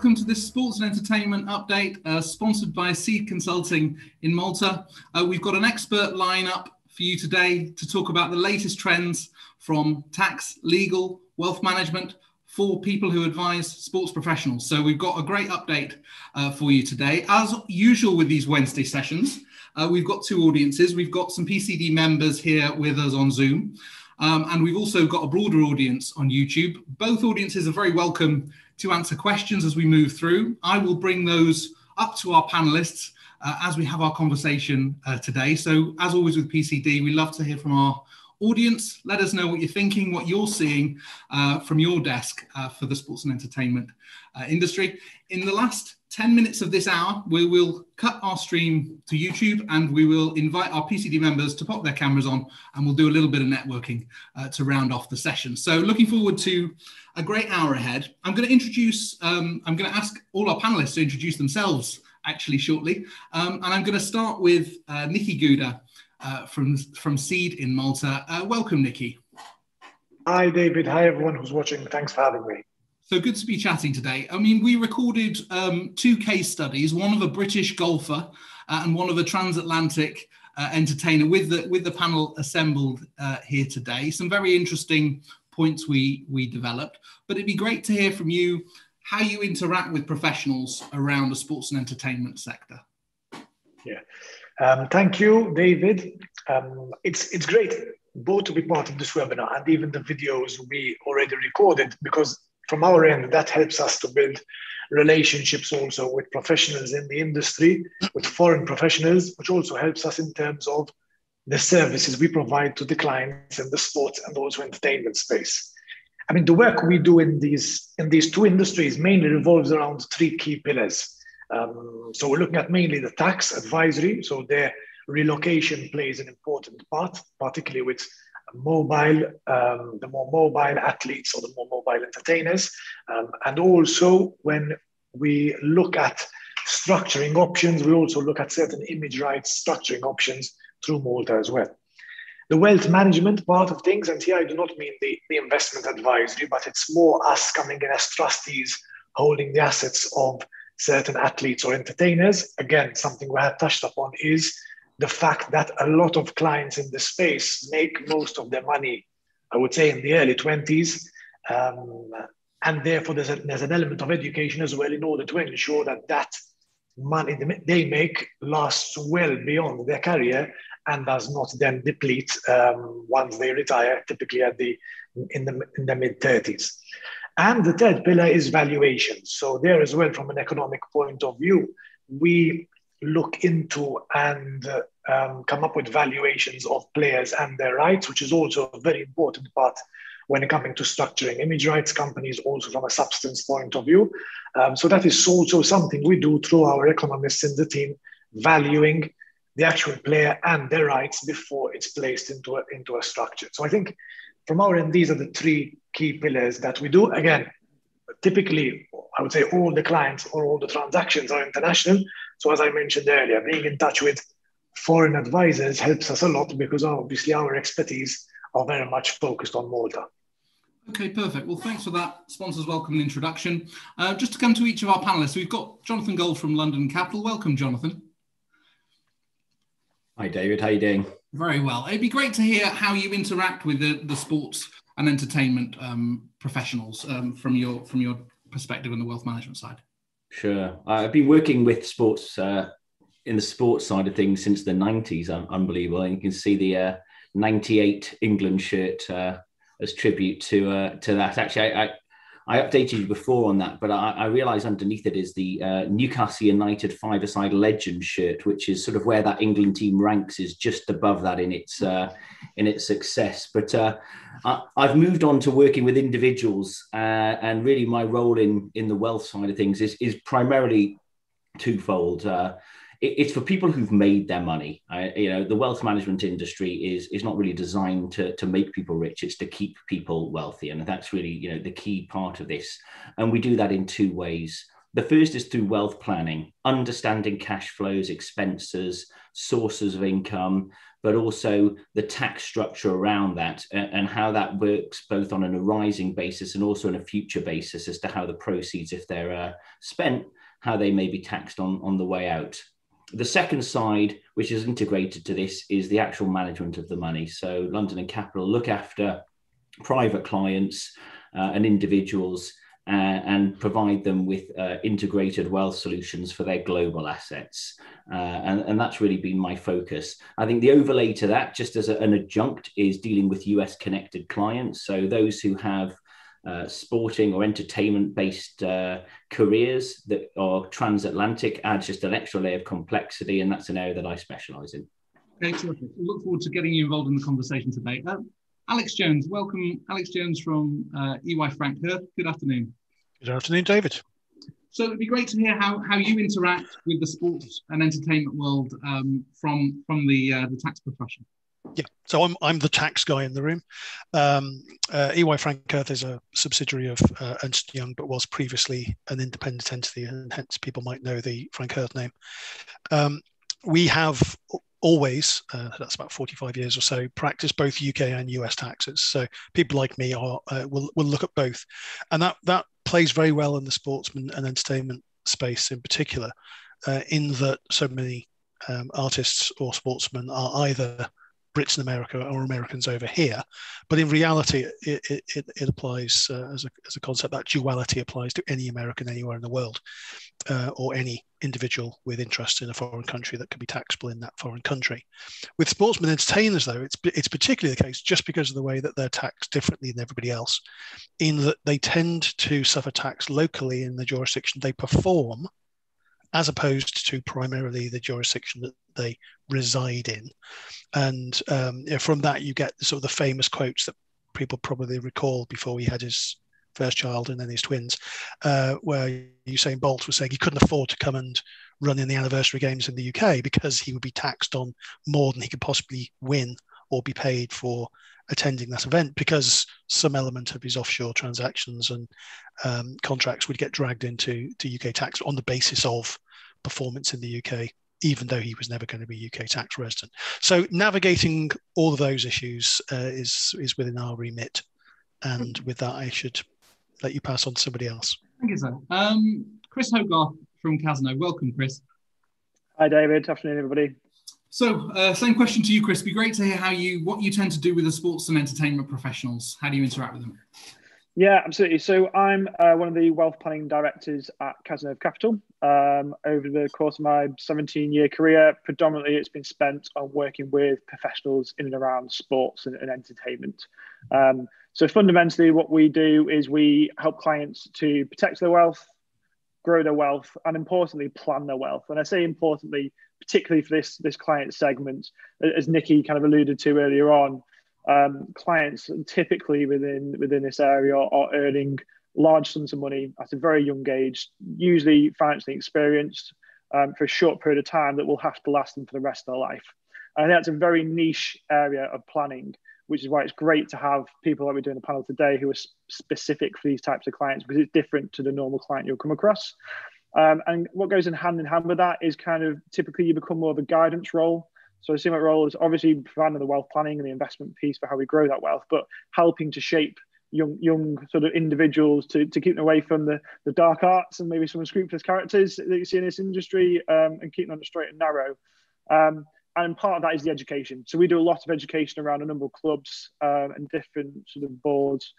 welcome to this sports and entertainment update sponsored by Seed Consulting in Malta. We've got an expert lineup for you today to talk about the latest trends from tax, legal, wealth management for people who advise sports professionals. So we've got a great update for you today. As usual with these Wednesday sessions, we've got two audiences. We've got some PCD members here with us on Zoom. And we've also got a broader audience on YouTube. Both audiences are very welcome to answer questions as we move through. I will bring those up to our panelists as we have our conversation today. So as always with PCD, we love to hear from our audience. Let us know what you're thinking, what you're seeing from your desk for the sports and entertainment industry. In the last 10 minutes of this hour, we will cut our stream to YouTube and we will invite our PCD members to pop their cameras on and we'll do a little bit of networking to round off the session. So looking forward to a great hour ahead. I'm going to ask all our panelists to introduce themselves actually shortly. And I'm going to start with Nicky Gouder from Seed in Malta. Welcome, Nicky. Hi, David. Hi, everyone who's watching. Thanks for having me. So good to be chatting today. I mean, we recorded two case studies, one of a British golfer and one of a transatlantic entertainer with the panel assembled here today. Some very interesting points we developed, but it'd be great to hear from you how you interact with professionals around the sports and entertainment sector. Yeah, thank you, David. It's great both to be part of this webinar and even the videos we already recorded, because from our end, that helps us to build relationships also with professionals in the industry, with foreign professionals, which also helps us in terms of the services we provide to the clients in the sports and also entertainment space. I mean, the work we do in these two industries mainly revolves around three key pillars. So we're looking at mainly the tax advisory. So their relocation plays an important part, particularly with the more mobile athletes or the more mobile entertainers. And also when we look at structuring options, we also look at certain image rights structuring options through Malta as well. The wealth management part of things, and here I do not mean the investment advisory, but it's more us coming in as trustees holding the assets of certain athletes or entertainers. Again, something we have touched upon is the fact that a lot of clients in the space make most of their money, I would say, in the early 20s. And therefore, there's an element of education as well in order to ensure that that money they make lasts well beyond their career and does not then deplete once they retire, typically in the mid-30s. And the third pillar is valuation. So there as well, from an economic point of view, we look into and come up with valuations of players and their rights, which is also a very important part when it comes to structuring image rights companies, also from a substance point of view. So that is also something we do through our economists in the team, valuing the actual player and their rights before it's placed into a structure. So I think from our end, these are the three key pillars that we do. Again, typically, I would say all the clients or all the transactions are international. So as I mentioned earlier, being in touch with foreign advisors helps us a lot because obviously our expertise are very much focused on Malta. Okay, perfect. Well, thanks for that sponsor's welcome and introduction. Just to come to each of our panelists, we've got Jonathan Gold from London Capital. Welcome, Jonathan. Hi, David. How are you doing? Very well. It'd be great to hear how you interact with the sports and entertainment professionals from your perspective on the wealth management side. Sure. I've been working with sports in the sports side of things since the 90s. Unbelievable. And you can see the 98 England shirt as tribute to that. Actually, I updated you before on that, but I realised underneath it is the Newcastle United five-a-side legend shirt, which is sort of where that England team ranks, is just above that in its success. But I've moved on to working with individuals, and really my role in the wealth side of things is primarily twofold. It's for people who've made their money. The wealth management industry is not really designed to make people rich. It's to keep people wealthy. And that's really, the key part of this. And we do that in two ways. The first is through wealth planning, understanding cash flows, expenses, sources of income, but also the tax structure around that and how that works both on an arising basis and also on a future basis as to how the proceeds, if they're spent, how they may be taxed on the way out. The second side, which is integrated to this, is the actual management of the money. So London and Capital look after private clients and individuals and provide them with integrated wealth solutions for their global assets. And that's really been my focus. I think the overlay to that, just as an adjunct, is dealing with US connected clients. So those who have sporting or entertainment-based careers that are transatlantic adds just an extra layer of complexity, and that's an area that I specialise in. Okay, terrific. We look forward to getting you involved in the conversation today. Alex Jones, welcome. Alex Jones from EY Frank Hirth. Good afternoon. Good afternoon, David. So it'd be great to hear how you interact with the sports and entertainment world from the tax profession. Yeah, so I'm the tax guy in the room. EY Frank Hirth is a subsidiary of Ernst & Young, but was previously an independent entity, and hence people might know the Frank Hirth name. We have always, that's about 45 years or so, practice both UK and US taxes. So people like me will look at both. And that plays very well in the sportsman and entertainment space in particular, in that so many artists or sportsmen are either Brits in America or Americans over here. But in reality, it applies as a concept. That duality applies to any American anywhere in the world, or any individual with interest in a foreign country that can be taxable in that foreign country. With sportsmen and entertainers, though, it's particularly the case just because of the way that they're taxed differently than everybody else, in that they tend to suffer tax locally in the jurisdiction they perform, as opposed to primarily the jurisdiction that they reside in. And from that, you get sort of the famous quotes that people probably recall before he had his first child and then his twins, where Usain Bolt was saying he couldn't afford to come and run in the anniversary games in the UK because he would be taxed on more than he could possibly win or be paid for attending that event, because some element of his offshore transactions and contracts would get dragged into UK tax on the basis of performance in the UK, even though he was never going to be UK tax resident. So navigating all of those issues is within our remit. And with that, I should let you pass on to somebody else. Thank you, sir. Chris Hogarth from Cazenove. Welcome, Chris. Hi, David. Afternoon, everybody. So, same question to you, Chris. It'd be great to hear what you tend to do with the sports and entertainment professionals. How do you interact with them? Yeah, absolutely. So I'm one of the wealth planning directors at Cazenove Capital. Over the course of my 17-year career, predominantly it's been spent on working with professionals in and around sports and entertainment. So fundamentally what we do is we help clients to protect their wealth, grow their wealth, and importantly, plan their wealth. And I say importantly, particularly for this client segment, as Nicky kind of alluded to earlier on, clients typically within this area are earning large sums of money at a very young age, usually financially experienced, for a short period of time that will have to last them for the rest of their life. And I think that's a very niche area of planning, which is why it's great to have people like we're doing a panel today who are specific for these types of clients, because it's different to the normal client you'll come across. And what goes in hand with that is kind of typically you become more of a guidance role. So a similar role is obviously providing the wealth planning and the investment piece for how we grow that wealth, but helping to shape young sort of individuals to keep them away from the dark arts and maybe some unscrupulous characters that you see in this industry, and keep them on the straight and narrow. And part of that is the education. So we do a lot of education around a number of clubs and different sort of boards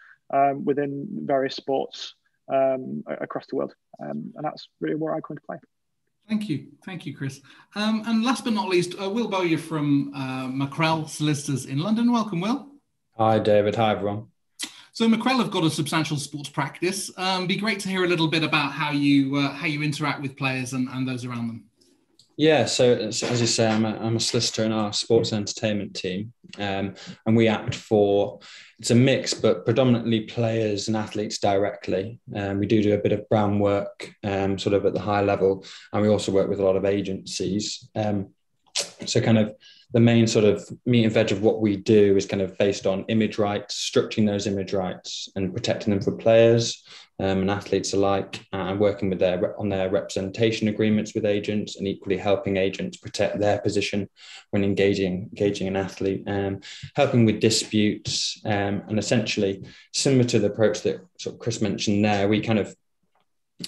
within various sports across the world. And that's really where I come into play. Thank you, Chris. And last but not least, Will Bowyer from Mackrell Solicitors in London. Welcome, Will. Hi, David. Hi, everyone. So Mackrell have got a substantial sports practice. Be great to hear a little bit about how you interact with players and those around them. Yeah, so as you say, I'm a solicitor in our sports and entertainment team, and we act for, it's a mix, but predominantly players and athletes directly. We do a bit of brand work, sort of at the high level, and we also work with a lot of agencies. So kind of the main sort of meat and veg of what we do is kind of based on image rights, structuring those image rights and protecting them for players and athletes alike, and working with on their representation agreements with agents, and equally helping agents protect their position when engaging an athlete, helping with disputes, and essentially similar to the approach that sort of Chris mentioned there, we kind of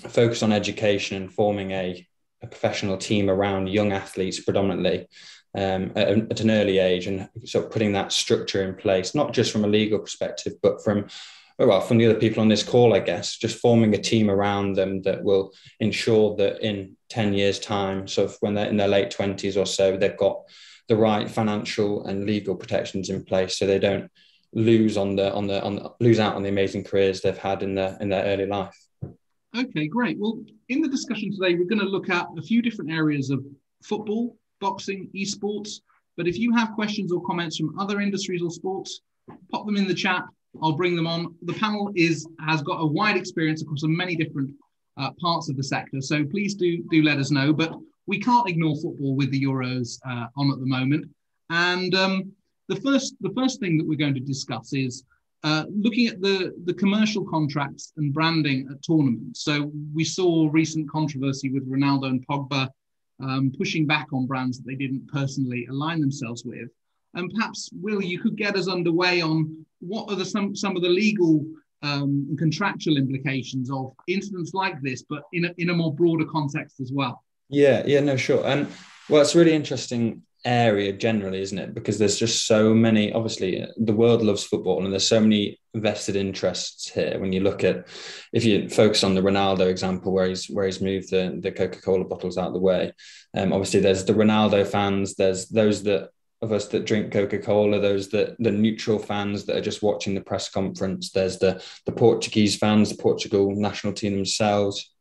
focus on education and forming a professional team around young athletes predominantly at an early age, and sort of putting that structure in place, not just from a legal perspective, but from the other people on this call, I guess, just forming a team around them that will ensure that in 10 years' time, so when they're in their late 20s or so, they've got the right financial and legal protections in place, so they don't lose out on the amazing careers they've had in their early life. Okay, great. Well, in the discussion today, we're going to look at a few different areas of football, boxing, esports. But if you have questions or comments from other industries or sports, pop them in the chat. I'll bring them on. The panel has got a wide experience across many different parts of the sector. So please do let us know. But we can't ignore football with the Euros on at the moment. And the first thing that we're going to discuss is looking at the commercial contracts and branding at tournaments. So we saw recent controversy with Ronaldo and Pogba pushing back on brands that they didn't personally align themselves with. And perhaps, Will, you could get us underway on what are some of the legal and contractual implications of incidents like this, but in a more broader context as well. Yeah, no, sure. Well, it's a really interesting area generally, isn't it? Because there's just so many, obviously the world loves football and there's so many vested interests here. When you look at, if you focus on the Ronaldo example where he's moved the Coca-Cola bottles out of the way, obviously there's the Ronaldo fans, there's those of us that drink Coca-Cola, those the neutral fans that are just watching the press conference, there's the Portuguese fans, the Portugal national team themselves,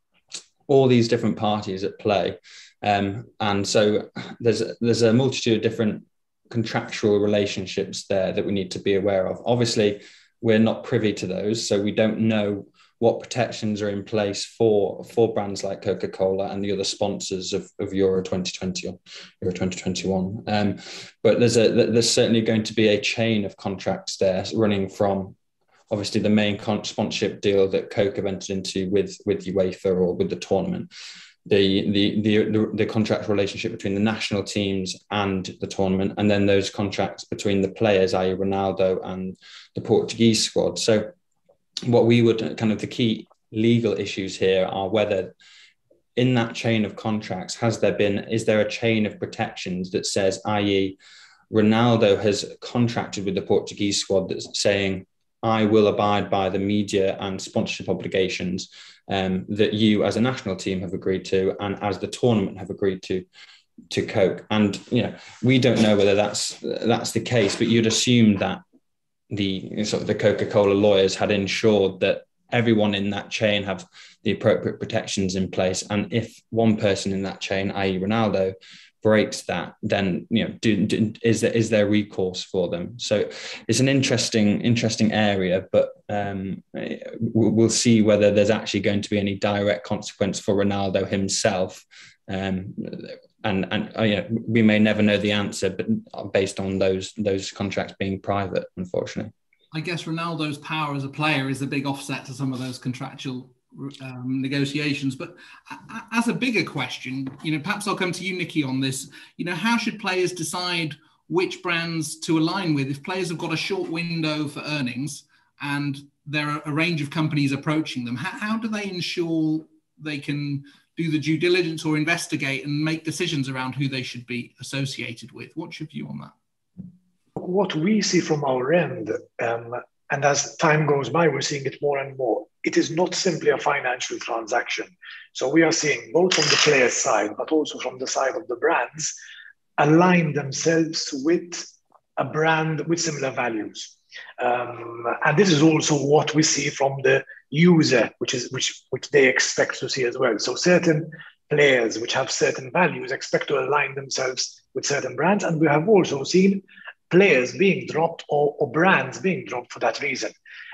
all these different parties at play. And so there's a multitude of different contractual relationships there that we need to be aware of. Obviously, we're not privy to those, so we don't know what protections are in place for brands like Coca-Cola and the other sponsors of Euro 2020 or Euro 2021. But there's certainly going to be a chain of contracts there running from obviously the main sponsorship deal that Coke have entered into with UEFA or with the tournament, the contract relationship between the national teams and the tournament, and then those contracts between the players, i.e. Ronaldo and the Portuguese squad. So what we would kind of the key legal issues here are whether in that chain of contracts, is there a chain of protections that says, i.e. Ronaldo has contracted with the Portuguese squad that's saying, I will abide by the media and sponsorship obligations that you as a national team have agreed to and as the tournament have agreed to Coke. And we don't know whether that's the case, but you'd assume that the Coca-Cola lawyers had ensured that everyone in that chain have the appropriate protections in place. And if one person in that chain, i.e. Ronaldo, breaks that, then is there recourse for them? So it's an interesting area, but we'll see whether there's actually going to be any direct consequence for Ronaldo himself. And we may never know the answer, but based on those contracts being private, unfortunately. I guess Ronaldo's power as a player is a big offset to some of those contractual negotiations. But as a bigger question, perhaps I'll come to you, Nicky, on this. How should players decide which brands to align with if players have got a short window for earnings and there are a range of companies approaching them? How do they ensure they can do the due diligence or investigate and make decisions around who they should be associated with? What's your view on that? What we see from our end, and as time goes by, we're seeing it more and more, it is not simply a financial transaction. So we are seeing both from the player side, but also from the side of the brands, align themselves with a brand with similar values. And this is also what we see from the user, which they expect to see as well. So certain players which have certain values expect to align themselves with certain brands. And we have also seen players being dropped or brands being dropped for that reason.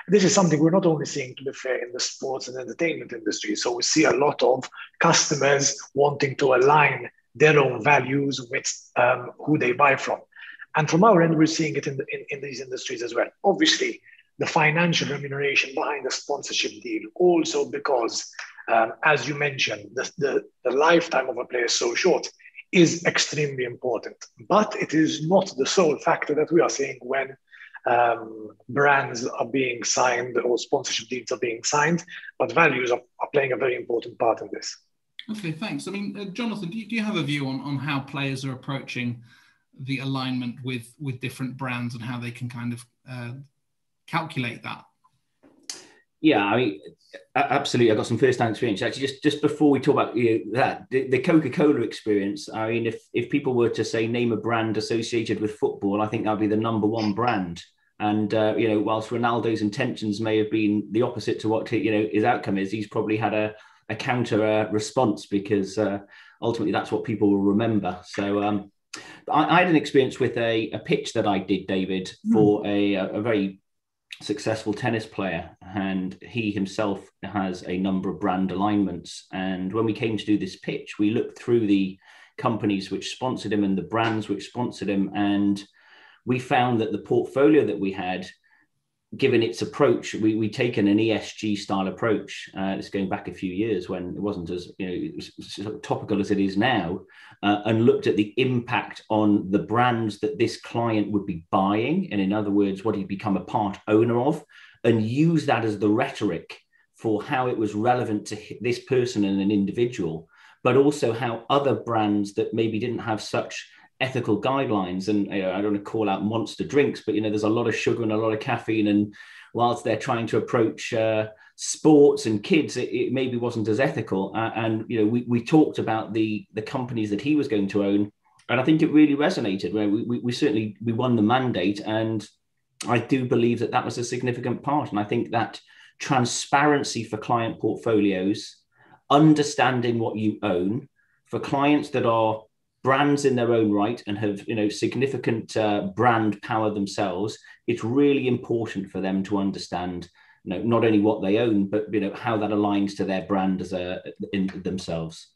This is something we're not only seeing, to be fair, in the sports and entertainment industry. So we see a lot of customers wanting to align their own values with who they buy from. And from our end, we're seeing it in these industries as well. Obviously, the financial remuneration behind the sponsorship deal, also because, as you mentioned, the lifetime of a player is so short, is extremely important. But it is not the sole factor that we are seeing when brands are being signed or sponsorship deals are being signed, but values are playing a very important part in this. Okay, thanks. I mean, Jonathan, do you have a view on how players are approaching the alignment with different brands and how they can kind of calculate that? Yeah, I mean, absolutely. I've got some first-hand experience. Actually, just before we talk about that, the Coca-Cola experience, I mean, if people were to say name a brand associated with football, I think that would be the number one brand. And, whilst Ronaldo's intentions may have been the opposite to what, his outcome is, he's probably had a counter response because ultimately that's what people will remember. So I had an experience with a pitch that I did, David, for a very successful tennis player, and he himself has a number of brand alignments. And when we came to do this pitch, we looked through the companies which sponsored him and the brands which sponsored him, and we found that the portfolio that we had, given its approach, we'd taken an ESG style approach. It's going back a few years when it wasn't as topical as it is now, and looked at the impact on the brands that this client would be buying, and in other words, what he'd become a part owner of, and use that as the rhetoric for how it was relevant to this person and an individual, but also how other brands that maybe didn't have such ethical guidelines, and I don't want to call out Monster drinks, but there's a lot of sugar and a lot of caffeine, and whilst they're trying to approach sports and kids, it maybe wasn't as ethical. And we talked about the companies that he was going to own, and I think it really resonated. Where we certainly won the mandate, and I do believe that was a significant part. And I think that transparency for client portfolios, understanding what you own, for clients that are brands in their own right and have significant brand power themselves, it's really important for them to understand not only what they own, but how that aligns to their brand as in themselves.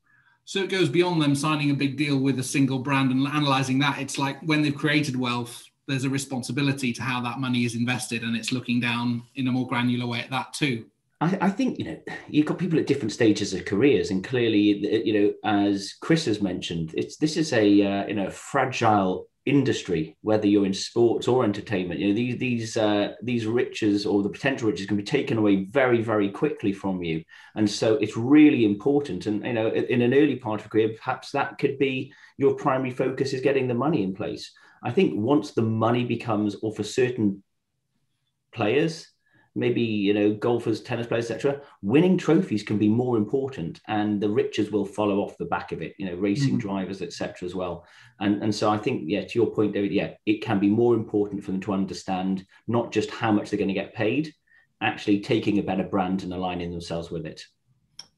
So it goes beyond them signing a big deal with a single brand and analysing that. It's like when they've created wealth, there's a responsibility to how that money is invested, and it's looking down in a more granular way at that too. I think, you've got people at different stages of careers, and clearly, as Chris has mentioned, this is a fragile industry, whether you're in sports or entertainment. These riches, or the potential riches, can be taken away very, very quickly from you. And so it's really important. And, in an early part of a career, perhaps that could be your primary focus, is getting the money in place. I think once the money becomes, or for certain players, maybe, golfers, tennis players, etc., winning trophies can be more important, and the riches will follow off the back of it, racing drivers, etc. as well. And so I think, to your point, David, it can be more important for them to understand not just how much they're going to get paid, actually taking a better brand and aligning themselves with it.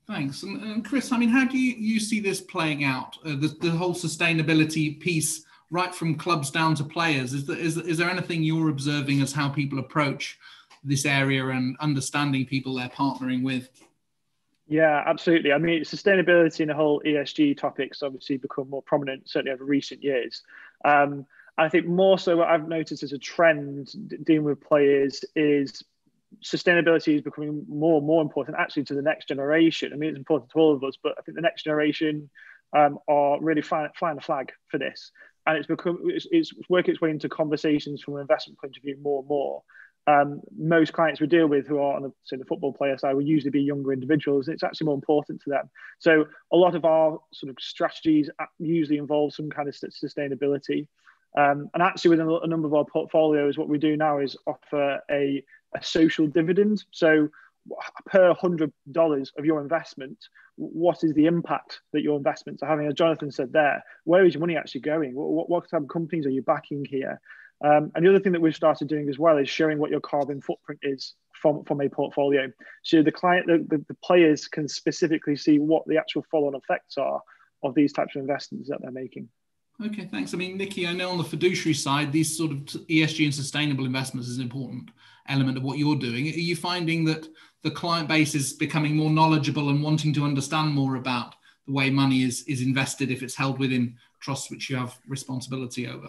Thanks. And Chris, I mean, how do you see this playing out, the whole sustainability piece, right from clubs down to players? Is there anything you're observing as how people approach this area and understanding people they're partnering with? Yeah, absolutely. I mean, sustainability and the whole ESG topics obviously become more prominent, certainly over recent years. I think more so what I've noticed as a trend dealing with players is sustainability is becoming more and more important actually to the next generation. I mean, it's important to all of us, but I think the next generation are really flying the flag for this. And it's working its way into conversations from an investment point of view more and more. Most clients we deal with who are on the football player side will usually be younger individuals. It's actually more important to them. So a lot of our sort of strategies usually involve some kind of sustainability. And actually within a number of our portfolios, what we do now is offer a social dividend. So per $100 of your investment, what is the impact that your investments are having? As Jonathan said there, where is your money actually going? What type of companies are you backing here? And the other thing that we've started doing as well is showing what your carbon footprint is from a portfolio. So the players can specifically see what the actual follow-on effects are of these types of investments that they're making. Okay, thanks. I mean, Nicky, I know on the fiduciary side, these sort of ESG and sustainable investments is an important element of what you're doing. Are you finding that the client base is becoming more knowledgeable and wanting to understand more about the way money is invested if it's held within trusts which you have responsibility over?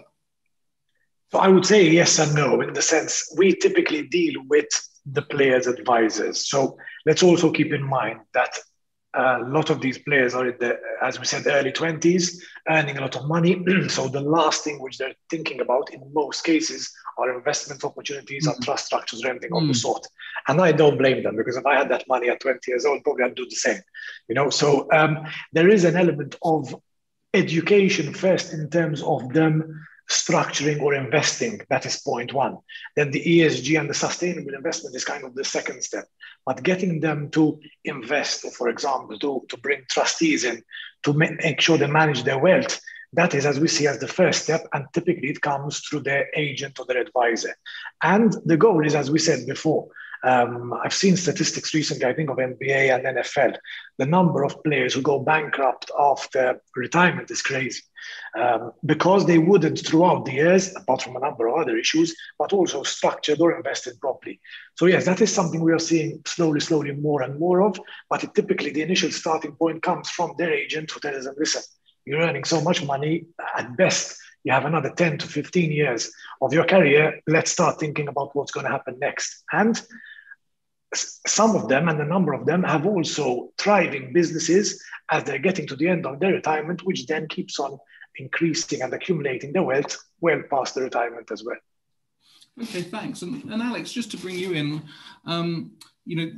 So I would say yes and no, in the sense we typically deal with the players' advisors. So let's also keep in mind that a lot of these players are in the, as we said, early 20s, earning a lot of money. So the last thing which they're thinking about in most cases are investment opportunities, are trust structures, or anything of the sort. And I don't blame them, because if I had that money at 20 years old, probably I'd do the same. So there is an element of education first in terms of them structuring or investing. That is point one. Then the ESG and the sustainable investment is kind of the second step. But getting them to invest, or for example, to bring trustees in, to make sure they manage their wealth, that is, as we see, as the first step. And typically it comes through their agent or their advisor. And the goal is, as we said before, I've seen statistics recently, I think of NBA and NFL. The number of players who go bankrupt after retirement is crazy, because they wouldn't throughout the years, apart from a number of other issues, but also structured or invested properly. So yes, that is something we are seeing slowly more and more of. But typically the initial starting point comes from their agent, who tells them, listen, you're earning so much money, at best you have another 10 to 15 years of your career. Let's start thinking about what's going to happen next. And some of them, and a number of them, have also thriving businesses as they're getting to the end of their retirement, which then keeps on increasing and accumulating their wealth well past the retirement as well. Okay, thanks. And Alex, just to bring you in,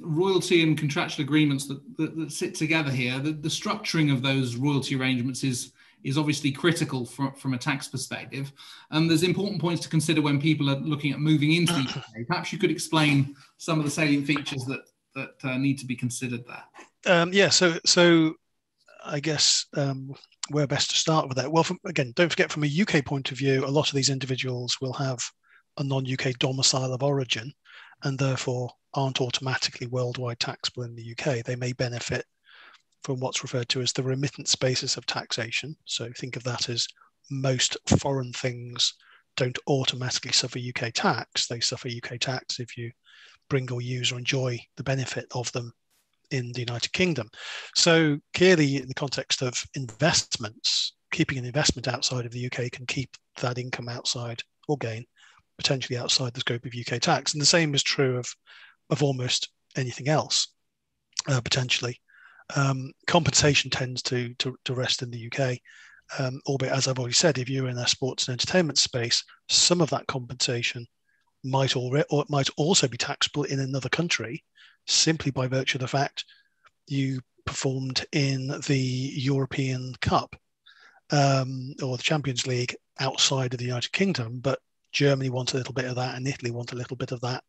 royalty and contractual agreements that sit together here, the structuring of those royalty arrangements is obviously critical from a tax perspective. And there's important points to consider when people are looking at moving into the UK. Perhaps you could explain some of the salient features that need to be considered there. So I guess where best to start with that? Well, again, don't forget, from a UK point of view, a lot of these individuals will have a non-UK domicile of origin, and therefore aren't automatically worldwide taxable in the UK. They may benefit from what's referred to as the remittance basis of taxation. So think of that as most foreign things don't automatically suffer UK tax. They suffer UK tax if you bring or use or enjoy the benefit of them in the United Kingdom. So clearly, in the context of investments, keeping an investment outside of the UK can keep that income outside, or gain potentially outside the scope of UK tax. And the same is true of almost anything else, potentially. Compensation tends to rest in the UK, albeit, as I've already said, if you're in a sports and entertainment space, some of that compensation might also be taxable in another country, simply by virtue of the fact you performed in the European Cup or the Champions League outside of the United Kingdom, but Germany wants a little bit of that, and Italy wants a little bit of that,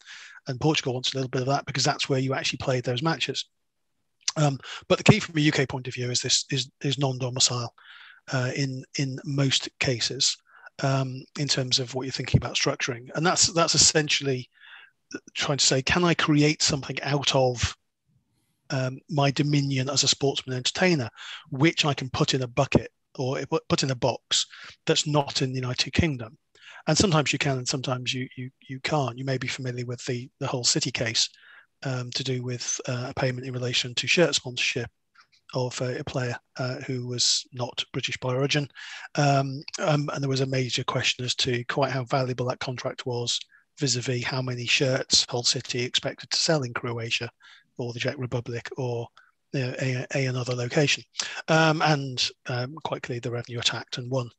and Portugal wants a little bit of that, because that's where you actually played those matches. But the key from a UK point of view is non-domicile in most cases, in terms of what you're thinking about structuring. And that's essentially trying to say, can I create something out of my dominion as a sportsman entertainer, which I can put in a bucket or put in a box that's not in the United Kingdom? And sometimes you can, and sometimes you can't. You may be familiar with the whole City case, to do with a payment in relation to shirt sponsorship of a player who was not British by origin. And there was a major question as to quite how valuable that contract was vis-a-vis how many shirts Hull City expected to sell in Croatia or the Czech Republic or another location. And quite clearly the revenue attacked and won.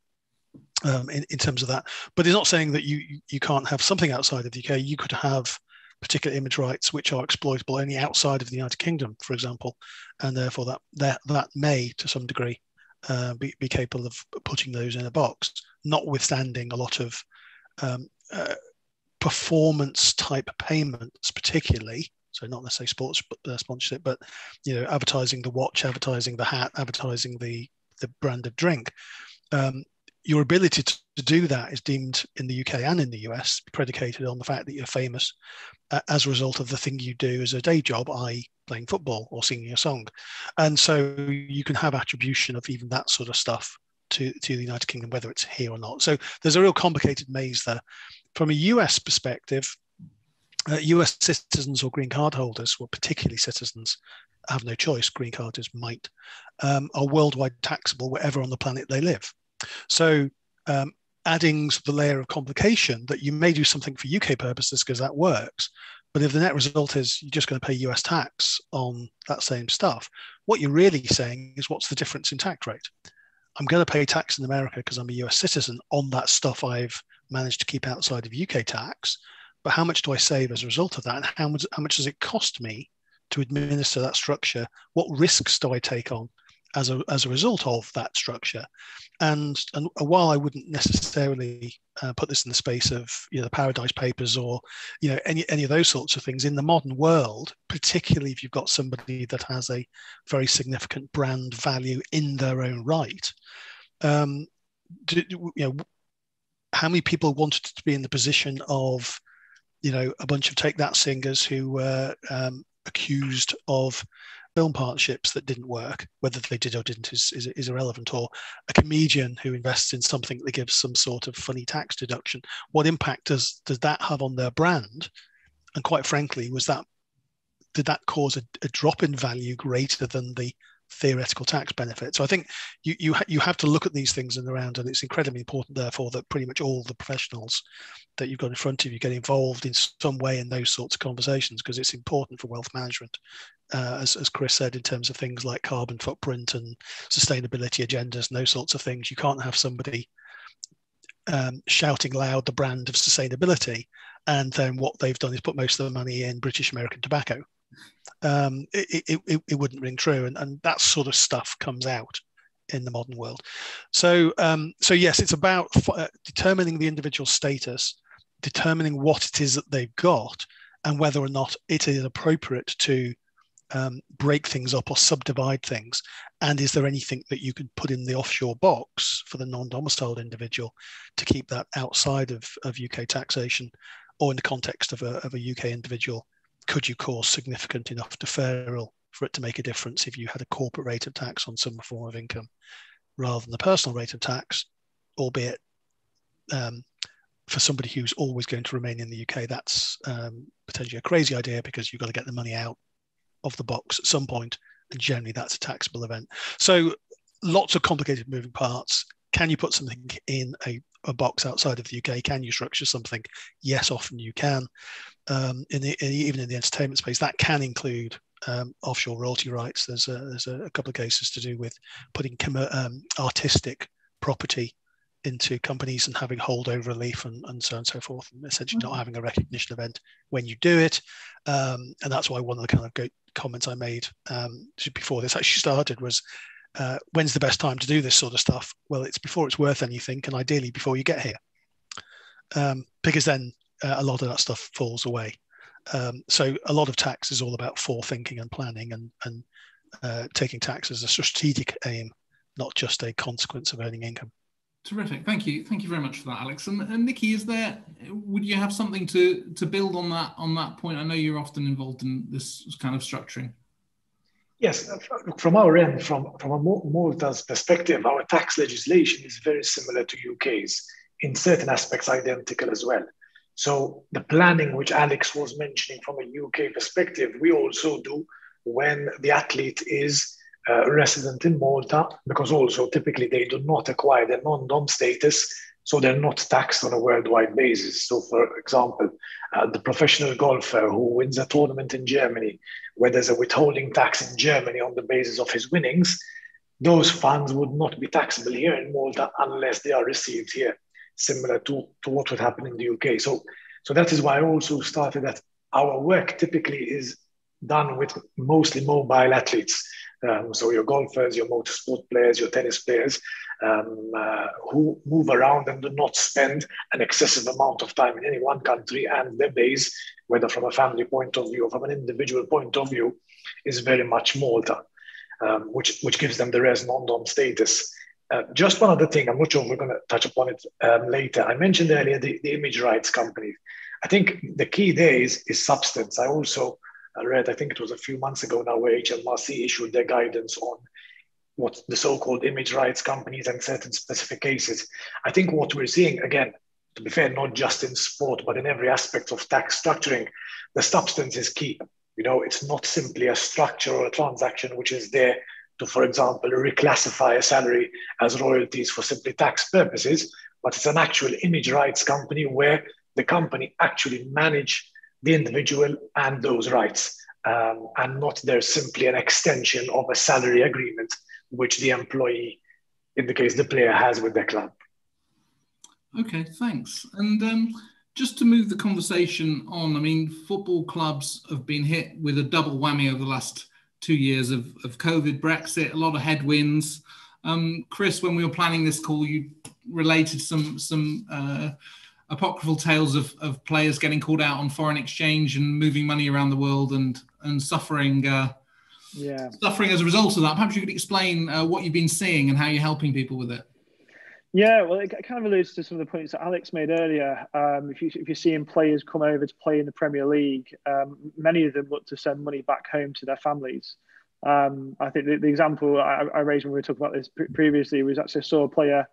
In terms of that. But it's not saying that you can't have something outside of the UK. You could have particular image rights which are exploitable only outside of the United Kingdom, for example, and therefore that may, to some degree, be capable of putting those in a box, notwithstanding a lot of performance type payments, particularly. So not necessarily sports sponsorship, but advertising the watch, advertising the hat, advertising the branded drink. Your ability to do that is deemed in the UK and in the US predicated on the fact that you're famous as a result of the thing you do as a day job, i.e. playing football or singing a song. And so you can have attribution of even that sort of stuff to the United Kingdom, whether it's here or not. So there's a real complicated maze there. From a US perspective, US citizens or green card holders, or particularly citizens, have no choice, green card holders might, are worldwide taxable wherever on the planet they live. So adding the layer of complication that you may do something for UK purposes because that works. But if the net result is you're just going to pay US tax on that same stuff, what you're really saying is, what's the difference in tax rate? I'm going to pay tax in America because I'm a US citizen on that stuff I've managed to keep outside of UK tax. But how much do I save as a result of that? And how much does it cost me to administer that structure? What risks do I take on as a result of that structure? And while I wouldn't necessarily put this in the space of the Paradise Papers or any of those sorts of things, in the modern world, particularly if you've got somebody that has a very significant brand value in their own right, how many people wanted to be in the position of a bunch of Take That singers who were accused of film partnerships that didn't work? Whether they did or didn't is irrelevant. Or a comedian who invests in something that gives some sort of funny tax deduction. What impact does that have on their brand? And quite frankly, did that cause a drop in value greater than the theoretical tax benefit? So I think you have to look at these things in the round, and it's incredibly important, therefore, that pretty much all the professionals that you've got in front of you get involved in some way in those sorts of conversations, because it's important for wealth management, as Chris said, in terms of things like carbon footprint and sustainability agendas and those sorts of things. You can't have somebody shouting loud the brand of sustainability, and then what they've done is put most of the money in British American tobacco. It wouldn't ring true, and that sort of stuff comes out in the modern world. So yes, it's about determining the individual status, determining what it is that they've got, and whether or not it is appropriate to break things up or subdivide things. And is there anything that you could put in the offshore box for the non-domiciled individual to keep that outside of UK taxation, or in the context of a UK individual? Could you cause significant enough deferral for it to make a difference if you had a corporate rate of tax on some form of income rather than the personal rate of tax, albeit for somebody who's always going to remain in the UK, that's potentially a crazy idea, because you've got to get the money out of the box at some point, and generally that's a taxable event. So lots of complicated moving parts. Can you put something in a box outside of the UK? Can you structure something? Yes, often you can. Even in the entertainment space, that can include offshore royalty rights. There's a couple of cases to do with putting artistic property into companies and having holdover relief and so on and so forth, and essentially not having a recognition event when you do it. And that's why one of the kind of comments I made before this actually started was, when's the best time to do this sort of stuff? Well, it's before it's worth anything, and ideally before you get here, because then a lot of that stuff falls away. So a lot of tax is all about forethinking and planning, and taking tax as a strategic aim, not just a consequence of earning income. Terrific. Thank you very much for that, Alex. And Nicky, would you have something to build on that point? I know you're often involved in this kind of structuring. Yes, from our end, from a Malta's perspective, our tax legislation is very similar to UK's, in certain aspects identical as well. So the planning which Alex was mentioning from a UK perspective, we also do when the athlete is resident in Malta, because also typically they do not acquire their non-dom status, so they're not taxed on a worldwide basis. So for example, the professional golfer who wins a tournament in Germany, where there's a withholding tax in Germany on the basis of his winnings, those funds would not be taxable here in Malta unless they are received here, similar to what would happen in the UK. So that is why I also started that our work typically is done with mostly mobile athletes. So your golfers, your motorsport players, your tennis players, who move around and do not spend an excessive amount of time in any one country, and their base, whether from a family point of view or from an individual point of view, is very much Malta, which gives them the res non-dom status. Just one other thing, I'm not sure if we're going to touch upon it later. I mentioned earlier the image rights company. I think the key there is substance. I also read, I think it was a few months ago now, where HMRC issued their guidance on what the so-called image rights companies and certain specific cases. I think what we're seeing, again, to be fair, not just in sport, but in every aspect of tax structuring, the substance is key. It's not simply a structure or a transaction which is there to, for example, reclassify a salary as royalties for simply tax purposes, but it's an actual image rights company where the company actually manage the individual and those rights, and not they're simply an extension of a salary agreement which the employee, in the case the player, has with the club. Okay, thanks. And just to move the conversation on, I mean, football clubs have been hit with a double whammy over the last 2 years of COVID, Brexit, a lot of headwinds. Chris, when we were planning this call, you related some apocryphal tales of players getting called out on foreign exchange and moving money around the world and suffering suffering as a result of that. Perhaps you could explain what you've been seeing and how you're helping people with it. Yeah, well, it kind of alludes to some of the points that Alex made earlier. If you're seeing players come over to play in the Premier League, many of them look to send money back home to their families. I think the example I raised when we were talking about this previously was actually I saw a player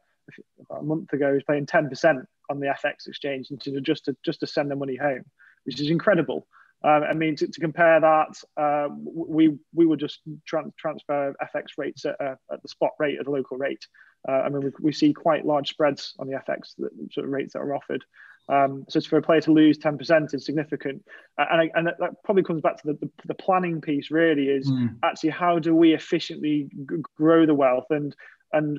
about a month ago who's paying 10% on the FX exchange and just to send their money home, which is incredible. I mean, to compare that, we would just transfer FX rates at the spot rate, at the local rate. I mean, we see quite large spreads on the FX sort of rates that are offered. So for a player to lose 10% is significant. And that probably comes back to the planning piece, really, is actually how do we efficiently grow the wealth and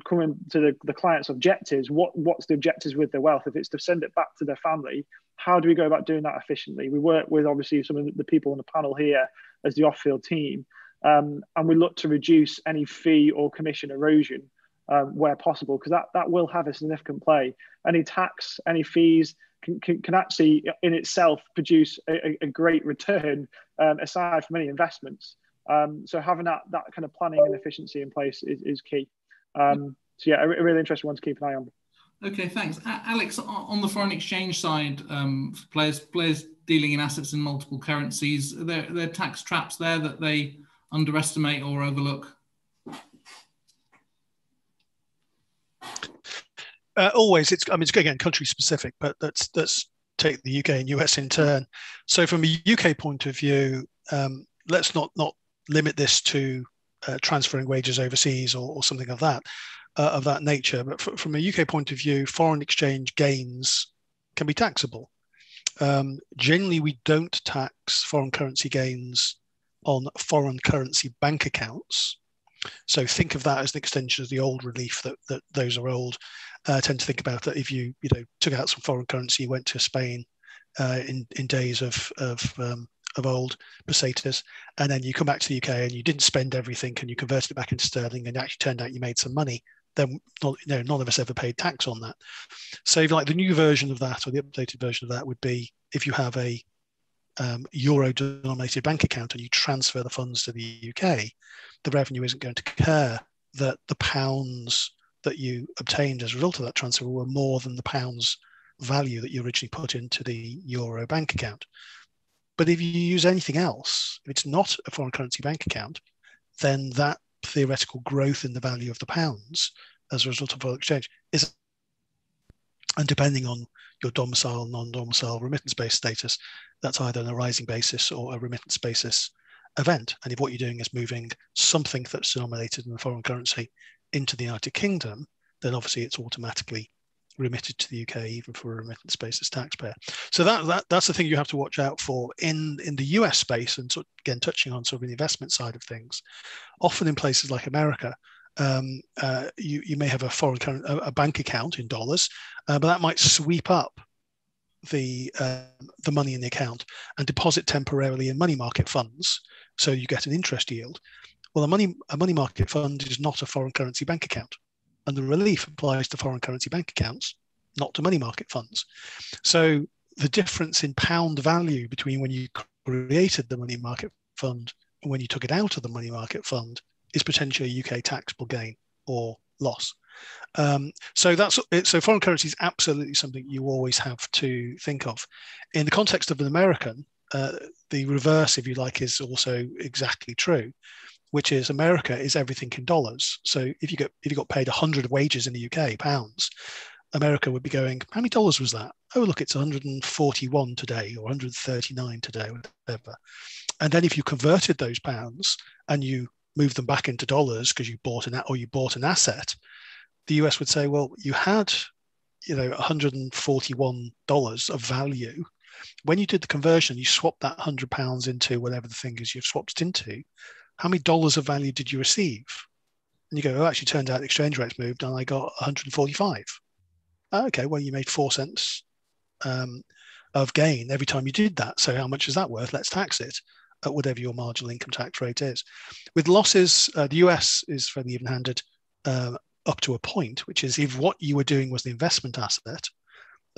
coming to the client's objectives, what's the objectives with their wealth? If it's to send it back to their family, how do we go about doing that efficiently? We work with, obviously, some of the people on the panel here as the off-field team, and we look to reduce any fee or commission erosion where possible, because that will have a significant play. Any tax, any fees can actually in itself produce a great return aside from any investments. So having that kind of planning and efficiency in place is key. So yeah, a really interesting one to keep an eye on. Okay, thanks. Alex, on the foreign exchange side, for players dealing in assets in multiple currencies, are there tax traps there that they underestimate or overlook? Always, it's again country specific, but let's take the UK and US in turn. So from a UK point of view, let's not limit this to transferring wages overseas or something of that nature. But from a UK point of view, foreign exchange gains can be taxable. Generally, we don't tax foreign currency gains on foreign currency bank accounts. So think of that as an extension of the old relief that those are old. Tend to think about that if you took out some foreign currency, went to Spain in days of old pesetas, and then you come back to the UK and you didn't spend everything and you converted it back into sterling and it actually turned out you made some money, then none of us ever paid tax on that. So if you like, the new version of that or the updated version of that would be if you have a euro denominated bank account and you transfer the funds to the UK, the revenue isn't going to care that the pounds that you obtained as a result of that transfer were more than the pounds value that you originally put into the euro bank account. But if you use anything else, if it's not a foreign currency bank account, then that theoretical growth in the value of the pounds as a result of foreign exchange is, and depending on your domicile, non-domicile, remittance-based status, that's either on a rising basis or a remittance basis event. And if what you're doing is moving something that's denominated in a foreign currency into the United Kingdom, then obviously it's automatically remitted to the UK, even for a remittance basis taxpayer. So that's the thing you have to watch out for in the US space. And so again, touching on sort of the investment side of things, often in places like America, you may have a bank account in dollars, but that might sweep up the money in the account and deposit temporarily in money market funds, so you get an interest yield. Well, a money market fund is not a foreign currency bank account, and the relief applies to foreign currency bank accounts, not to money market funds. So the difference in pound value between when you created the money market fund and when you took it out of the money market fund is potentially a UK taxable gain or loss. So foreign currency is absolutely something you always have to think of. In the context of an American, the reverse, if you like, is also exactly true, which is America is everything in dollars. So if you got paid 100 wages in the UK, pounds, America would be going, how many dollars was that? Oh, look, it's 141 today or 139 today, whatever. And then if you converted those pounds and you moved them back into dollars because you bought an asset, the US would say, well, you had $141 of value. When you did the conversion, you swapped that £100 into whatever the thing is you've swapped it into. How many dollars of value did you receive? And you go, oh, actually, turns out the exchange rate's moved and I got 145. Okay, well, you made 4 cents of gain every time you did that. So how much is that worth? Let's tax it at whatever your marginal income tax rate is. With losses, the US is fairly even-handed up to a point, which is if what you were doing was the investment asset,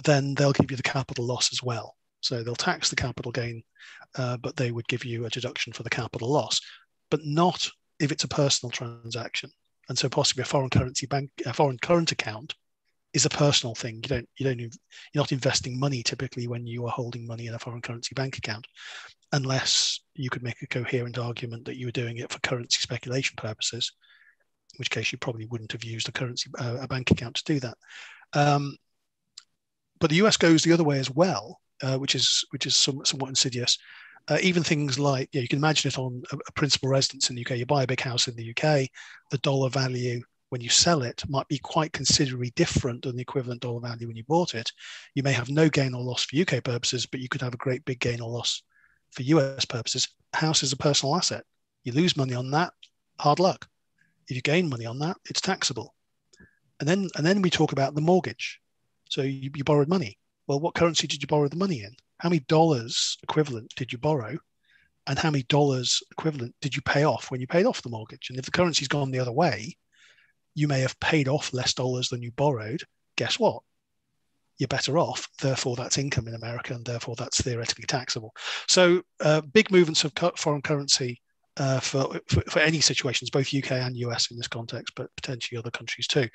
then they'll give you the capital loss as well. So they'll tax the capital gain, but they would give you a deduction for the capital loss, but not if it's a personal transaction. And so possibly a foreign current account is a personal thing. You're not investing money typically when you are holding money in a foreign currency bank account, unless you could make a coherent argument that you were doing it for currency speculation purposes, in which case you probably wouldn't have used a bank account to do that. But the US goes the other way as well, which is somewhat insidious. Even things like, you can imagine it on a principal residence in the UK. You buy a big house in the UK, the dollar value when you sell it might be quite considerably different than the equivalent dollar value when you bought it. You may have no gain or loss for UK purposes, but you could have a great big gain or loss for US purposes. House is a personal asset. You lose money on that, hard luck. If you gain money on that, it's taxable. And then we talk about the mortgage. So you borrowed money. Well, what currency did you borrow the money in? How many dollars equivalent did you borrow? And how many dollars equivalent did you pay off when you paid off the mortgage? And if the currency's gone the other way, you may have paid off less dollars than you borrowed. Guess what? You're better off. Therefore, that's income in America, and therefore that's theoretically taxable. So big movements of foreign currency for any situations, both UK and US in this context, but potentially other countries too,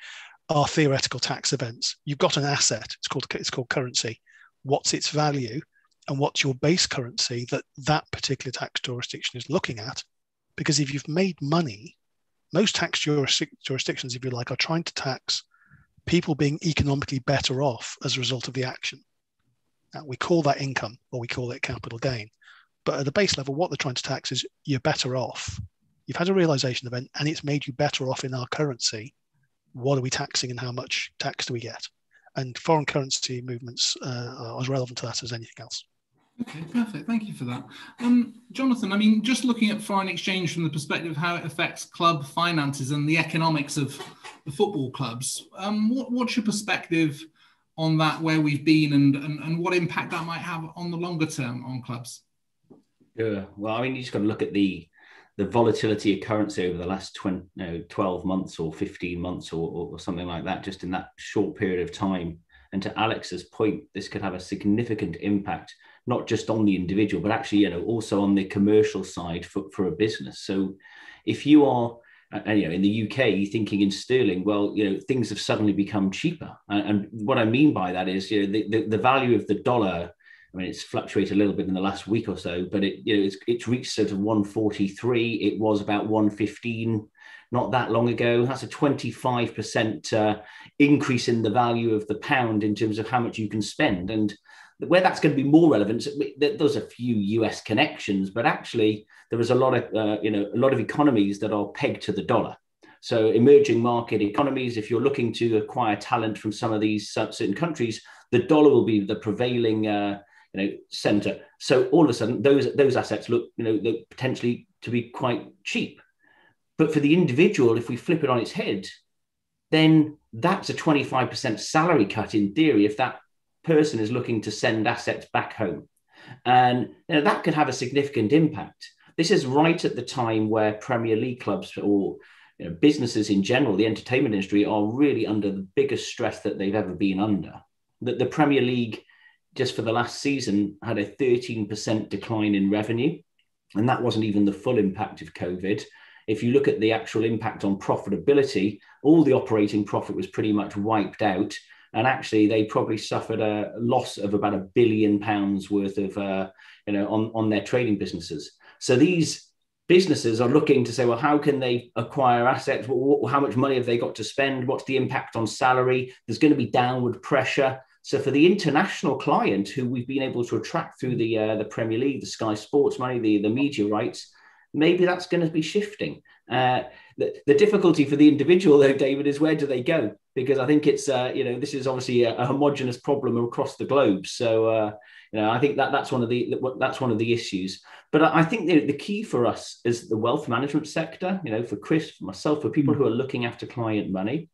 are theoretical tax events. You've got an asset. It's called currency. What's its value, and what's your base currency that particular tax jurisdiction is looking at? Because if you've made money, most tax jurisdictions, if you like, are trying to tax people being economically better off as a result of the action. Now, we call that income, or we call it capital gain. But at the base level, what they're trying to tax is you're better off. You've had a realization event, and it's made you better off in our currency. What are we taxing, and how much tax do we get? And foreign currency movements are as relevant to that as anything else. Okay, perfect. Thank you for that. Jonathan, I mean, just looking at foreign exchange from the perspective of how it affects club finances and the economics of the football clubs, what's your perspective on that, where we've been, and what impact that might have on the longer term on clubs? Yeah, well, I mean, you just got to look at the volatility of currency over the last 12 months or 15 months or something like that, just in that short period of time. And to Alex's point, this could have a significant impact, not just on the individual, but actually, also on the commercial side for a business. So if you are, in the UK, thinking in sterling, well, things have suddenly become cheaper. And what I mean by that is, the value of the dollar, I mean, it's fluctuated a little bit in the last week or so, but it's reached sort of 143. It was about 115 not that long ago. That's a 25% increase in the value of the pound in terms of how much you can spend. And where that's going to be more relevant, there's a few US connections, but actually there is a lot of economies that are pegged to the dollar. So emerging market economies, if you're looking to acquire talent from some of these certain countries, the dollar will be the prevailing center. So all of a sudden, those assets look potentially to be quite cheap. But for the individual, if we flip it on its head, then that's a 25% salary cut in theory if that person is looking to send assets back home. And that could have a significant impact. This is right at the time where Premier League clubs or businesses in general, the entertainment industry, are really under the biggest stress that they've ever been under. The Premier League, just for the last season, had a 13% decline in revenue. And that wasn't even the full impact of COVID. If you look at the actual impact on profitability, all the operating profit was pretty much wiped out. And actually, they probably suffered a loss of about £1 billion worth of, on their trading businesses. So these businesses are looking to say, well, how can they acquire assets? How much money have they got to spend? What's the impact on salary? There's going to be downward pressure. So for the international client who we've been able to attract through the Premier League, the Sky Sports money, the media rights, maybe that's going to be shifting. The difficulty for the individual, though, David, is where do they go? Because I think it's, this is obviously a homogenous problem across the globe. So, I think that's one of the issues. But I think the key for us is the wealth management sector, for Chris, for myself, for people who are looking after client money,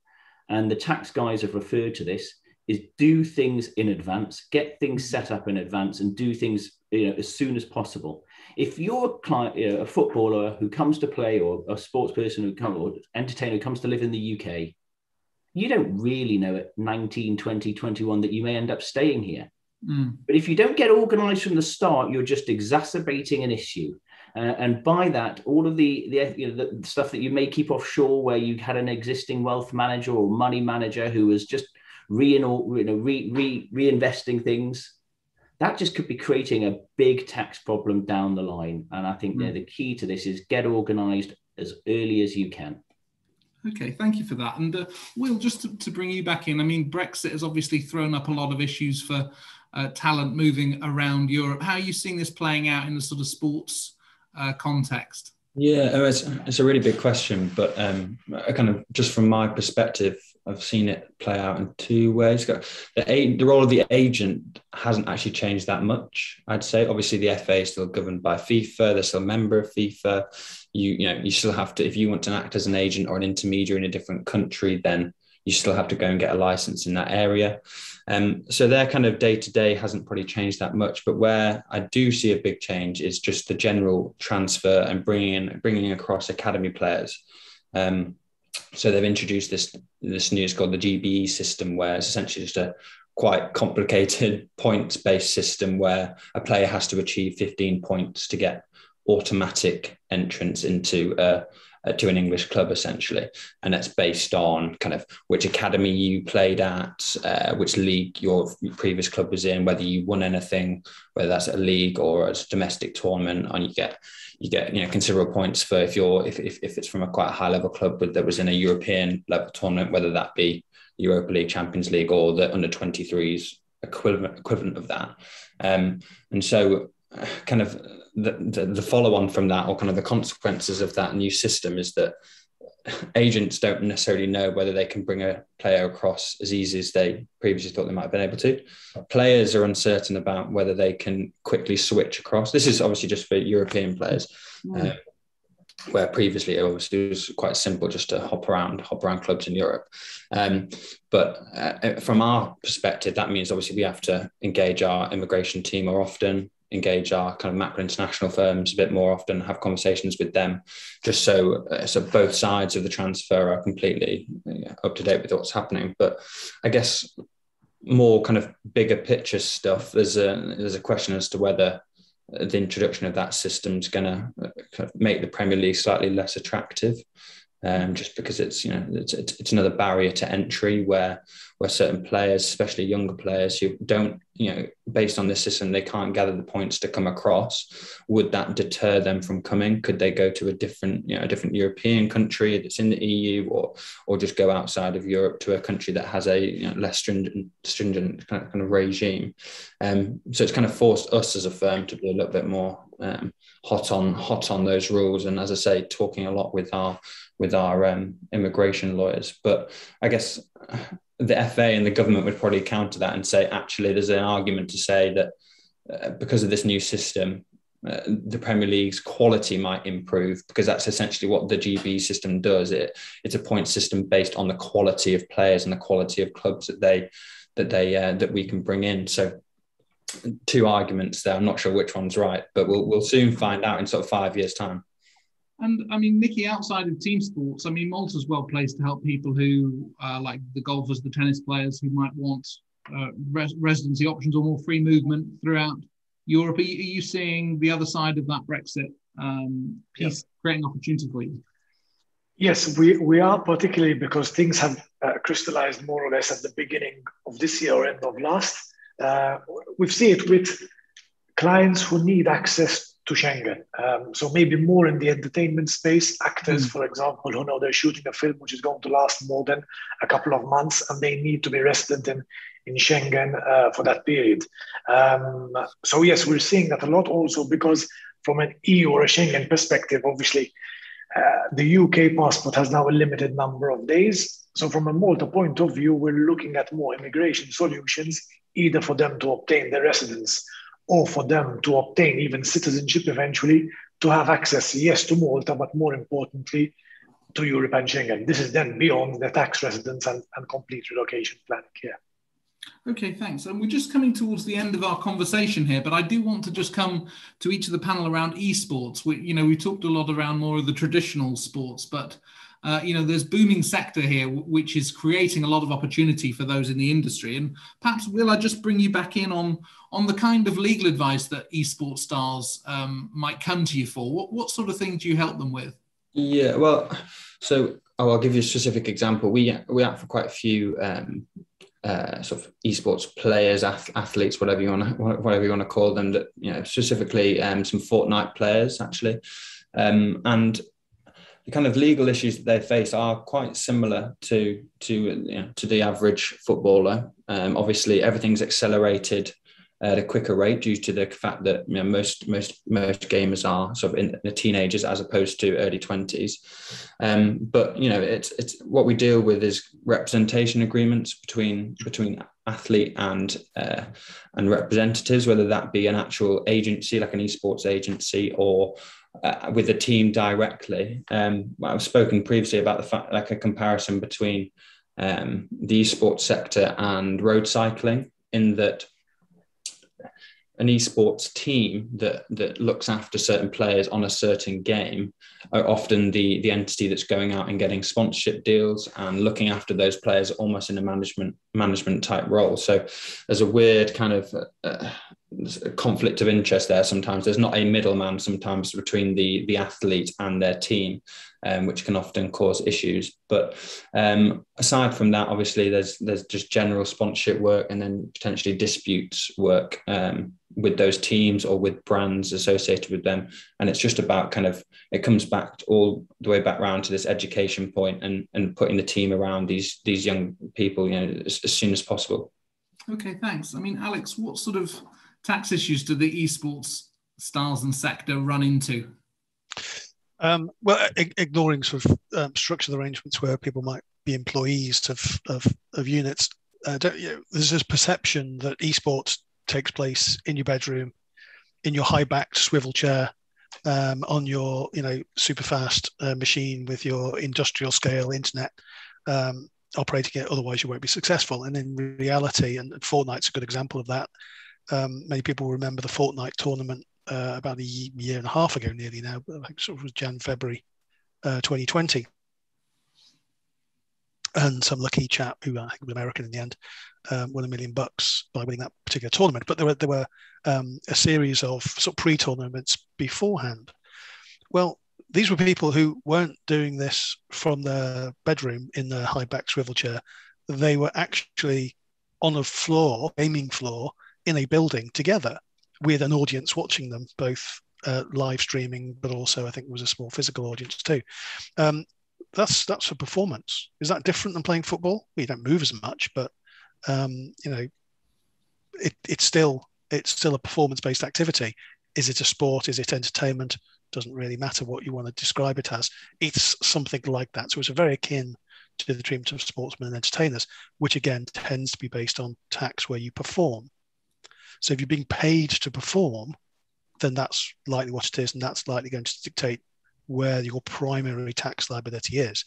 and the tax guys have referred to this, is do things in advance, get things set up in advance, and do things as soon as possible. If you're a client, a footballer who comes to play, or a sports person or entertainer who comes to live in the UK, you don't really know at 19, 20, 21 that you may end up staying here. But if you don't get organised from the start, you're just exacerbating an issue. And by that, all of the stuff that you may keep offshore, where you had an existing wealth manager or money manager who was just reinvesting things, that just could be creating a big tax problem down the line. And I think the key to this is get organised as early as you can. Okay, thank you for that. And Will, just to bring you back in, I mean, Brexit has obviously thrown up a lot of issues for talent moving around Europe. How are you seeing this playing out in the sort of sports context? Yeah, it's a really big question, but kind of just from my perspective, I've seen it play out in two ways. The role of the agent hasn't actually changed that much, I'd say. Obviously, the FA is still governed by FIFA. They're still a member of FIFA. You still have to, if you want to act as an agent or an intermediary in a different country, then you still have to go and get a license in that area. So their kind of day-to-day hasn't probably changed that much. But where I do see a big change is just the general transfer and bringing across academy players. So they've introduced this new, it's called the GBE system, where it's essentially just a quite complicated points-based system where a player has to achieve 15 points to get automatic entrance into to an English club, essentially. And that's based on kind of which academy you played at, which league your previous club was in, whether you won anything, whether that's a league or a domestic tournament, and you get considerable points for if it's from a quite high level club that was in a European level tournament, whether that be Europa League, Champions League, or the under 23s equivalent of that. And so kind of the follow on from that, or kind of the consequences of that new system, is that agents don't necessarily know whether they can bring a player across as easy as they previously thought they might have been able to. Players are uncertain about whether they can quickly switch across. This is obviously just for European players, where previously obviously it was quite simple just to hop around clubs in Europe. But from our perspective, that means obviously we have to engage our immigration team more often, engage our kind of Mackrell international firms a bit more often, have conversations with them, just so both sides of the transfer are completely up to date with what's happening. But I guess more kind of bigger picture stuff, there's a question as to whether the introduction of that system is going to kind of make the Premier League slightly less attractive. Just because it's another barrier to entry where certain players, especially younger players who don't, based on this system, they can't gather the points to come across. Would that deter them from coming? Could they go to a different European country that's in the EU, or just go outside of Europe to a country that has a less stringent kind of regime? So it's kind of forced us as a firm to be a little bit more hot on those rules, and as I say, talking a lot with our immigration lawyers. But I guess the FA and the government would probably counter that and say, actually, there's an argument to say that because of this new system, the Premier League's quality might improve, because that's essentially what the GB system does. It's a point system based on the quality of players and the quality of clubs that we can bring in. So two arguments there. I'm not sure which one's right, but we'll soon find out in sort of 5 years' time. And I mean, Nicky, outside of team sports, I mean, Malta's well placed to help people who, like the golfers, the tennis players, who might want residency options or more free movement throughout Europe. Are you seeing the other side of that Brexit piece creating opportunity for you? Yes, we are, particularly because things have crystallized more or less at the beginning of this year or end of last. We've seen it with clients who need access to Schengen. So maybe more in the entertainment space, actors, for example, who know they're shooting a film which is going to last more than a couple of months, and they need to be resident in Schengen for that period. So yes, we're seeing that a lot also because from an EU or a Schengen perspective, obviously, the UK passport has now a limited number of days. So from a Malta point of view, we're looking at more immigration solutions, either for them to obtain their residence or for them to obtain even citizenship eventually, to have access, yes, to Malta, but more importantly, to Europe and Schengen. This is then beyond the tax residence and complete relocation planning here. Okay, thanks. And we're just coming towards the end of our conversation here, but I do want to just come to each of the panel around esports. We talked a lot around more of the traditional sports, but there's booming sector here, which is creating a lot of opportunity for those in the industry. And perhaps, Will, I just bring you back in on the kind of legal advice that esports stars might come to you for. What sort of things do you help them with? Yeah, well, so I'll give you a specific example. We act for quite a few sort of esports players, athletes, whatever you want to call them. That specifically some Fortnite players actually, and the kind of legal issues that they face are quite similar to the average footballer. Obviously, everything's accelerated at a quicker rate due to the fact that most gamers are sort of in the teenagers as opposed to early 20s. But it's what we deal with is representation agreements between athlete and representatives, whether that be an actual agency like an esports agency or with the team directly. I've spoken previously about the fact, like a comparison between the esports sector and road cycling, in that an esports team that looks after certain players on a certain game are often the entity that's going out and getting sponsorship deals and looking after those players almost in a management type role. So there's a weird kind of conflict of interest there. Sometimes there's not a middleman sometimes between the athlete and their team, which can often cause issues. But aside from that, obviously there's just general sponsorship work and then potentially disputes work with those teams or with brands associated with them. And it's just about it comes back all the way back around to this education point and putting the team around these young people, as soon as possible. Okay, thanks. I mean, Alex, what sort of tax issues do the esports stars and sector run into? Ignoring sort of structured arrangements where people might be employees of units, there's this perception that esports takes place in your bedroom, in your high-backed swivel chair, on your super fast machine with your industrial scale internet operating it. Otherwise, you won't be successful. And in reality, and Fortnite's a good example of that. Many people remember the Fortnite tournament about a year and a half ago, nearly now, I think sort of was February 2020. And some lucky chap who I think was American in the end won $1 million by winning that particular tournament. But there were a series of sort of pre-tournaments beforehand. Well, these were people who weren't doing this from their bedroom in their high-back swivel chair. They were actually on a floor, gaming floor, in a building together with an audience watching them, both live streaming, but also I think there was a small physical audience too. That's for performance. Is that different than playing football? Well, you don't move as much, but it's still a performance-based activity. Is it a sport? Is it entertainment? Doesn't really matter what you want to describe it as. It's something like that. So it's very akin to the treatment of sportsmen and entertainers, which again tends to be based on tax where you perform. So if you're being paid to perform, then that's likely what it is, and that's likely going to dictate where your primary tax liability is.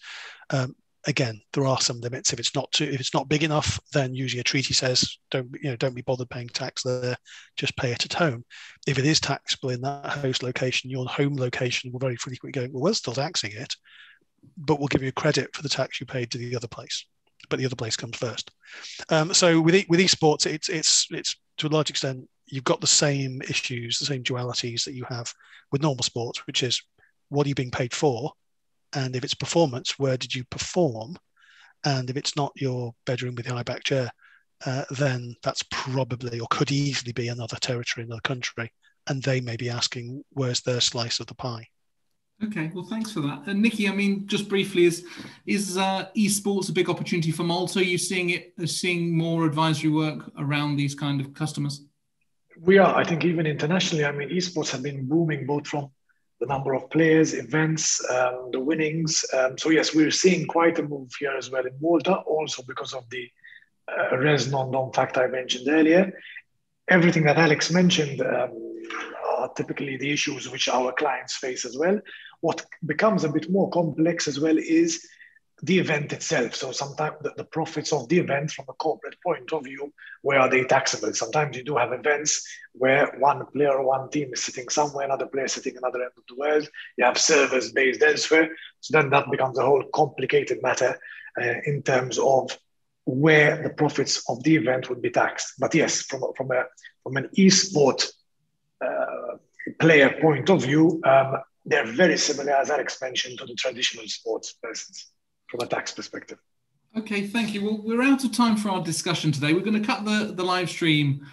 Again, there are some limits. If it's not big enough, then usually a treaty says don't be bothered paying tax there, just pay it at home. If it is taxable in that host location, your home location will very frequently go, well, we're still taxing it, but we'll give you credit for the tax you paid to the other place. But the other place comes first. So with esports, it's to a large extent, you've got the same issues, the same dualities that you have with normal sports, which is what are you being paid for? And if it's performance, where did you perform? And if it's not your bedroom with your high back chair, then that's probably or could easily be another territory, another country. And they may be asking, where's their slice of the pie? Okay, well, thanks for that. And Nicky, I mean, just briefly, is esports a big opportunity for Malta? Are you seeing more advisory work around these kind of customers? We are. I think even internationally, I mean, esports have been booming both from the number of players, events, the winnings. So yes, we're seeing quite a move here as well in Malta, also because of the res non-dom fact I mentioned earlier. Everything that Alex mentioned are typically the issues which our clients face as well. What becomes a bit more complex as well is the event itself. So sometimes the profits of the event from a corporate point of view, where are they taxable? Sometimes you do have events where one player or one team is sitting somewhere, another player sitting another end of the world. You have servers based elsewhere. So then that becomes a whole complicated matter in terms of where the profits of the event would be taxed. But yes, from an esport player point of view, they're very similar, as Alex mentioned, to the traditional sports persons from a tax perspective. Okay, thank you. Well, we're out of time for our discussion today. We're going to cut the live stream